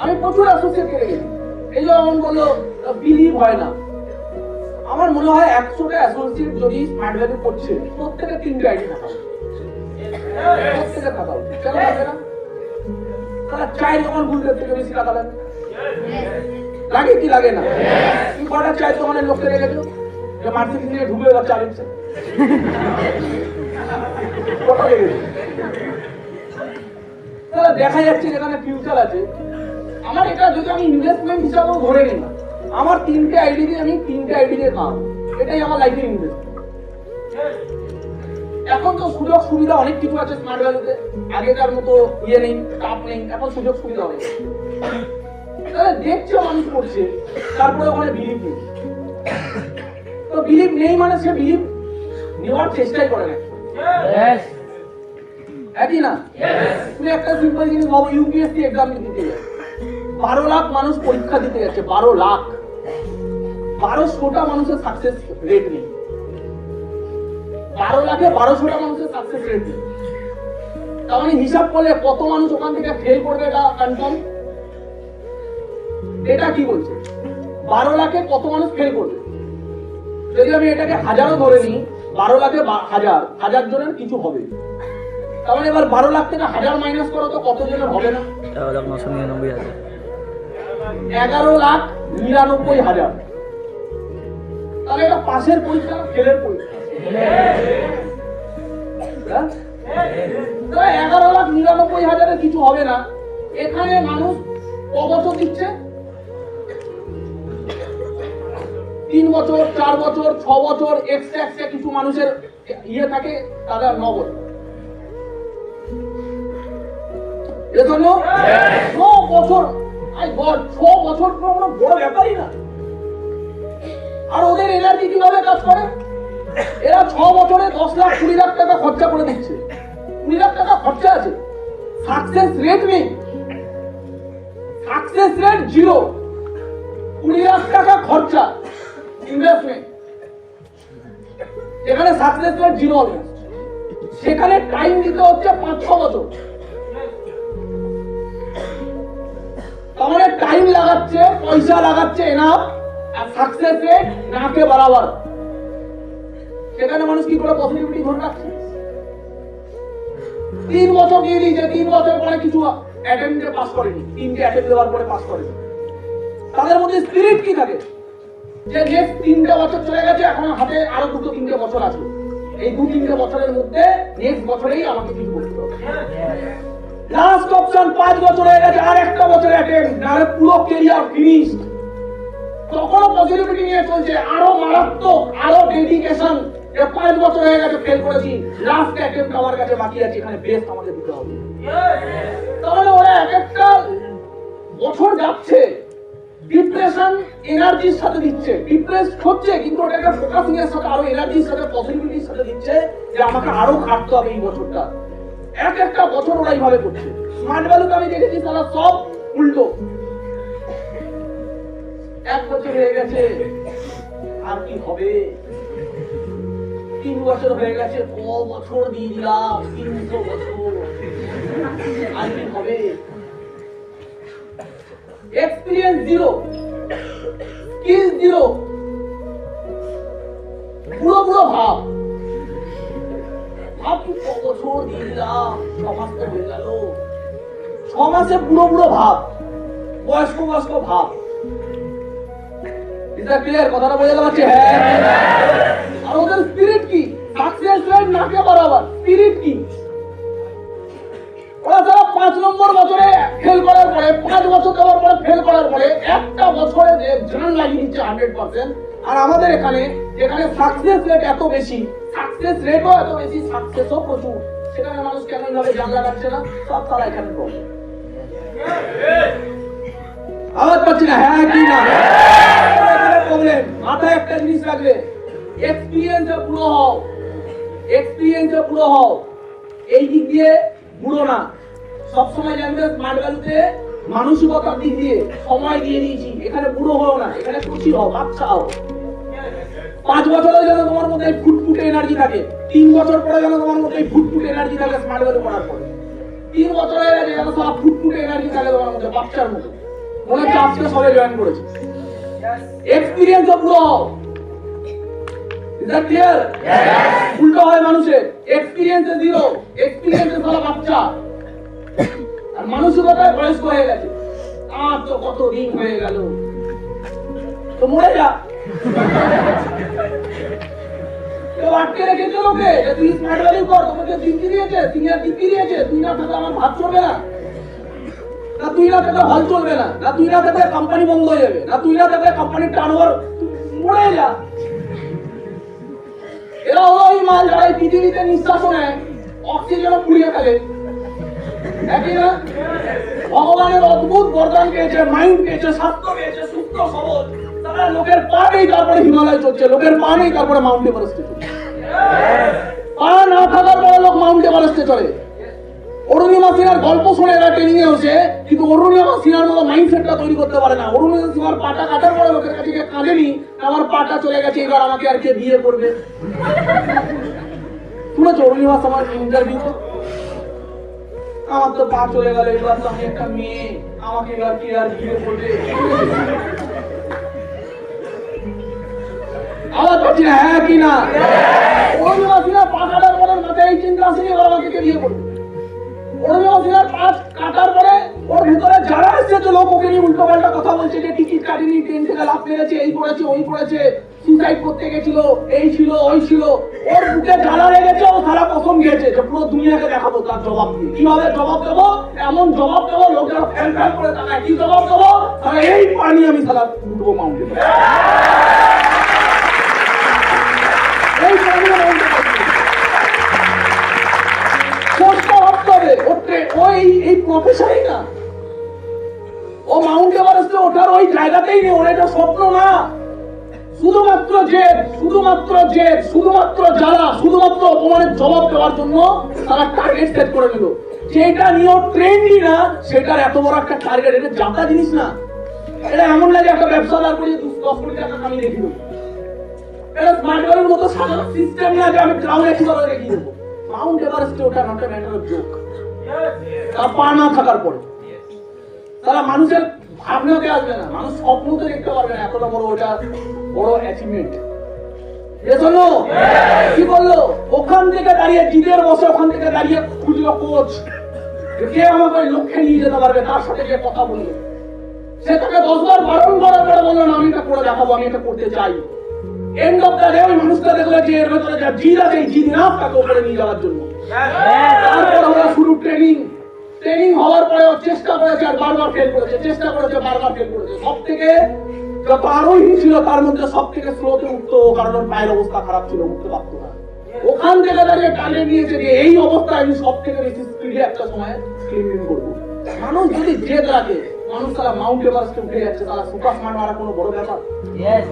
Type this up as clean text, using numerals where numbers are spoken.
আমি প্রচুর অ্যাসোসিয়েট করে গেছি। এই যেমন বললো বিলিভ হয় না, আমার মনে হয় 100টা অ্যাসোসিয়েট যদি স্মার্ট ভ্যালু করছে প্রত্যেকে 3টে আইডি থাকা উচিত। প্রত্যেকে থাকা উচিত, কেন হবে না? তারা চায়ের দোকান খুলতে থেকে বেশি টাকা লাগে, লাগে কি লাগে না? তুমি কটা চায়ের দোকানের লোককে রেখেছো যে মার্কেটিং নিয়ে ঢুকে এবার চালিয়েছে, কটা রেখেছো? দেখা যাচ্ছে যেখানে ফিউচার আছে। আমার এটা যদি আমি ইনভেস্টমেন্ট হিসাবেও ধরে নিই না, আমার 3টে আইডি দিয়ে আমি 3টে আইডি দিয়ে কাম, এটাই আমার লাইফের ইনভেস্টমেন্ট। এখন তো সুযোগ সুবিধা অনেক কিছু আছে স্মার্ট ভ্যালুতে, আগেকার মতো ইয়ে নেই, চাপ নেই, এখন সুযোগ সুবিধা অনেক। তাহলে দেখছে মানুষ করছে, তারপরে ওখানে বিলিভ নেই। তো বিলিভ নেই মানে সে বিলিভ নেওয়ার চেষ্টাই করে না, একই না? তুমি একটা সিম্পল জিনিস ভাবো, ইউপিএসসি এক্সাম দিতে যাবে, 12 লাখ মানুষ পরীক্ষা দিতে যাচ্ছে, 12 লাখ, 1200টা মানুষের সাকসেস রেট নেই। 12 লাখে 1200টা মানুষের সাকসেস রেট নেই। তার মানে হিসাব করলে কত মানুষ ওখান থেকে ফেল করবে এটা কনফার্ম। এটা কি বলছে 12 লাখে কত মানুষ ফেল করবে? যদি আমি এটাকে হাজারও ধরে নিই, 12 লাখে হাজার জনের কিছু হবে। তার মানে এবার 12 লাখ থেকে 1000 মাইনাস করো তো কত জনের হবে না? 11,99,000। তাহলে এটা পাশের পরীক্ষা, ফেলের পরীক্ষা। 11,99,000 কিছু হবে না। এখানে মানুষ ক বছর দিচ্ছে? 3 বছর, 4 বছর, 6 বছর, এক্সট্রা কিছু মানুষের ইয়ে থাকে, তাদের 9 বছর। এজন্য 6 বছর, 6 বছর কোনো বড় ব্যাপারই না। আর ওদের এনার্জি কিভাবে কাজ করে? এরা 6 বছরে 10 লাখ 20 লাখ টাকা খরচা করে দিচ্ছে। 20 লাখ টাকা খরচা আছে, সাকসেস রেট নেই, সাকসেস রেট 0। 20 লাখ টাকা খরচা ইনভেস্টমেন্ট, যেখানে সাকসেস রেট 0 অলমোস্ট, সেখানে টাইম দিতে হচ্ছে 5-6 বছর। তাহলে টাইম লাগাচ্ছে, পয়সা লাগাচ্ছে এনাফ, আর সাকসেস রেট নাকে বরাবর। সেখানে মানুষ কি করে পজিটিভিটি ধরে রাখছে? 3 বছর দিয়ে দিয়েছে, 3 বছর পরে কিছু অ্যাটেম্পটে পাস করেনি, 3টে অ্যাটেম্পট দেওয়ার পরে পাস করেনি। তাদের মধ্যে স্পিরিট কি থাকে যে নেক্সট 3টে বছর চলে গেছে, এখন হাতে আরো 2-3টে বছর আছে, এই 2-3টে বছরের মধ্যে নেক্সট বছরেই আমাকে কিছু করতে হবে। লাস্ট অপশন 5 বছর হয়ে গেছে, আর একটা বছর অ্যাটেম্পট, নাহলে পুরো ক্যারিয়ার ফিনিশড। তখনও পজিটিভিটি নিয়ে চলছে, আরো মারাত্মক, আরো ডেডিকেশন। 5 বছর হয়ে গেছে, ফেল করেছি, লাস্ট অ্যাটেম্পট আমার কাছে বাকি আছে, এখানে বেস্ট আমাকে দিতে হবে। তাহলে ওরা এক একটা বছর যাচ্ছে, ডিপ্রেশন এনার্জির সাথে দিচ্ছে, ডিপ্রেসড হচ্ছে, কিন্তু ওটাকে ফোকাসিং এর সাথে, আরো এনার্জির সাথে, পজিটিভিটির সাথে দিচ্ছে যে আমাকে আরো খাটতে হবে এই বছরটা। এক একটা বছর ওরা এইভাবে করছে। স্মার্ট ভ্যালুকে আমি দেখেছি তারা সব উল্টো। 1 বছর হয়ে গেছে, আর কি হবে? 3 বছর হয়ে গেছে, ক বছর দিয়ে দিলাম, 300 বছর, আর কি হবে? এক্সপিরিয়েন্স 0, স্কিল 0, পুরো ভাব কি ক বছর দিয়ে দিলাম, 6 মাস তো হয়ে গেল, 6 মাসে পুরো ভাব, বয়স্ক ভাব। এটা ক্লিয়ার? কথাটা বোঝা যাচ্ছে? হ্যাঁ। আর ওদের স্পিরিট কি? সাকসেস রেট নাকে বরাবর। স্পিরিট কি? ওরা যারা 5 নম্বর বছরে ফেল করার পরে, 5 বছর দেওয়ার পরে ফেল করার পরে, একটা বছরে জান লাগিয়ে দিচ্ছে 100%। আর আমাদের এখানে যেখানে সাকসেস রেট এত বেশি, সাকসেস রেটও এত বেশি, সাকসেসও প্রচুর, সেখানে মানুষ কেন এইভাবে জান লাগাচ্ছে না? সব তারা এখানে প্রবলেম। আওয়াজ পাচ্ছি না? হ্যাঁ কি না? প্রবলেম। মাথায় একটা জিনিস রাখবে, এক্সপিরিয়েন্সে পুরো হও, এই দিক দিয়ে বুড়ো না। সবসময় জানবে স্মার্ট ভ্যালুতে মানসিকতার দিক দিয়ে সময় দিয়ে দিয়েছি, এখানে বুড়ো হও না, এখানে খুশি হও, বাচ্চা হও। 5 বছরে যেন তোমার মধ্যে ফুটফুটে এনার্জি থাকে, 3 বছর পরে যেন তোমার মধ্যে ফুটফুটে এনার্জি থাকে স্মার্ট ভ্যালু করার পরে। 3 বছর হয়ে গেছে, যেন সব ফুটফুটে এনার্জি থাকে তোমার মধ্যে, বাচ্চার মতো। মনে হচ্ছে আজকে সবাই জয়েন করেছে। এক্সপিরিয়েন্স পুরো ইজ দ্যাট ক্লিয়ার? উল্টো হয় মানুষের, এক্সপিরিয়েন্সে জিরো, এক্সপিরিয়েন্সে সারা বাচ্চা, আর মানসিকতায় বয়স্ক হয়ে গেছে। আর তো কত দিন হয়ে গেল, তো মরে যা। কেউ আটকে রেখেছে লোকে যে তুই স্মার্ট ভ্যালু কর, তোমাকে ডিগ্রি দিয়েছে, সিনিয়র ডিগ্রি দিয়েছে, তুই না থাকলে আমার ভাত চলবে না, না তুই না থাকলে হল চলবে না, না তুই না থাকলে কোম্পানি বন্ধ হয়ে যাবে, না তুই না থাকলে কোম্পানির টার্নওভার, মরে যা। এরা হলো ওই মাল যারা এই পৃথিবীতে নিঃশ্বাসও নেয়, অক্সিজেনও পুড়িয়ে ফেলে, একই না? ভগবানের অদ্ভুত বরদান পেয়েছে, মাইন্ড পেয়েছে, স্বাস্থ্য পেয়েছে, সুস্থ সবল, তারা লোকের পা নেই তারপরে হিমালয় চলছে, লোকের পা নেই তারপরে মাউন্ট এভারেস্টে চলছে। পা না থাকার পরে লোক মাউন্ট এভারেস্টে চলে। অরুণিমা সিনহার গল্প শুনে এরা ট্রেনিং এ হচ্ছে, কিন্তু অরুণিমা সিনহার মতো মাইন্ডসেটটা তৈরি করতে পারে না। অরুণিমা সিনহার পাটা কাটার পরে লোকের কাছে গিয়ে কাঁদেনি, আমার পাটা চলে গেছে, এবার আমাকে আর কে বিয়ে করবে। শুনেছো অরুণিমা আমার ইন্টারভিউতে? আমার তো পা চলে গেল, এবার তো আমি একটা মেয়ে, আমাকে এবার কে আর বিয়ে করবে। আওয়াজ পাচ্ছি না, হ্যাঁ কি না? অরুণিমা সিনহার পা কাটার পরে মাথায় এই চিন্তা আসেনি এবার আমাকে কে বিয়ে করবে। অরুণিমা সিনহার পা কাটার পরে ওর ভিতরে যারা এসেছে লোক ওকে নিয়ে উল্টো পাল্টা কথা বলছে যে টিকিট কাটেনি, ট্রেন থেকে লাফ মেরেছে, এই করেছে ওই করেছে, সুসাইড করতে গেছিল, এই ছিল ওই ছিল, ওর বুকে জ্বালা লেগেছে, ও সারা কসম খেয়েছে যে পুরো দুনিয়াকে দেখাবো তার জবাব দিয়ে। কিভাবে জবাব দেবো? এমন জবাব দেবো লোক যারা ফ্যান ফ্যান করে তাকায়, কি জবাব দেবো? তাহলে এই পানি আমি সারা উঠবো মাউন্টে, এই পানি মাউন্টে ভাবতে হবে। ওই এই প্রফেশনই না, ও মাউন্ট এভারেস্টে ওঠার ওই জায়গাতেই নেই, ওর এটা স্বপ্ন না। শুধুমাত্র জেদ, শুধুমাত্র জেদ, শুধুমাত্র জ্বালা, শুধুমাত্র অপমানের জবাব দেওয়ার জন্য তারা টার্গেট সেট করে দিল। যেটা নিয়ে ট্রেন্ডই না, সেটার এত বড় একটা টার্গেট, এটা জাতা জিনিস না। এটা এমন লাগে একটা ব্যবসাদার করে 10 কোটি টাকা কামিয়ে রেখে দেবো। এটা স্মার্ট ওয়ার্ল্ডের মতো সাধারণ সিস্টেম না যে আমি ক্রাউডে কিভাবে রেখে দেবো। মাউন্ট এভারেস্টে ওঠা not a matter of joke. তার পা না থাকার পরে তারা মানুষের ভাবনাতে আসবে না, মানুষ স্বপ্নতে দেখতে পারবে না এতটা বড় ওটা বড় অ্যাচিভমেন্ট। এজন্য কি বললো, ওখান থেকে দাঁড়িয়ে জিদের বসে ওখান থেকে দাঁড়িয়ে খুঁজলো কোচ, কে আমাকে ওই লক্ষ্যে নিয়ে যেতে পারবে, তার সাথে গিয়ে কথা বললো। সে তাকে 10 বার বারণ করার পরে বললো না আমি এটা করে দেখাবো, আমি এটা করতে চাই। এন্ড অফ দ্য ডে ওই মানুষটা দেখলো যে এর ভেতরে যা জিদ আছে, এই জিদ নাফ তাকে উপরে নিয়ে যাওয়ার জন্য। তারপর হলো শুরু ট্রেনিং। ট্রেনিং হওয়ার পরে চেষ্টা করেছে আর বারবার ফেল করেছে, চেষ্টা করেছে বারবার ফেল করেছে। সব থেকে যত আরোহী ছিল তার মধ্যে সব থেকে স্লোতে উঠতো, কারণ ওর পায়ের অবস্থা খারাপ ছিল, উঠতে পারতো না। ওখান থেকে দাঁড়িয়ে টানে নিয়েছে যে এই অবস্থায় আমি সব থেকে বেশি স্পিডে একটা সময় ক্লিম্বিং করবো। মানুষ যদি জেদ রাখে, মানুষ তারা মাউন্ট এভারেস্টে উঠে যাচ্ছে, তারা সুপার স্মার্ট মারা কোনো বড় ব্যাপার? হ্যাঁ।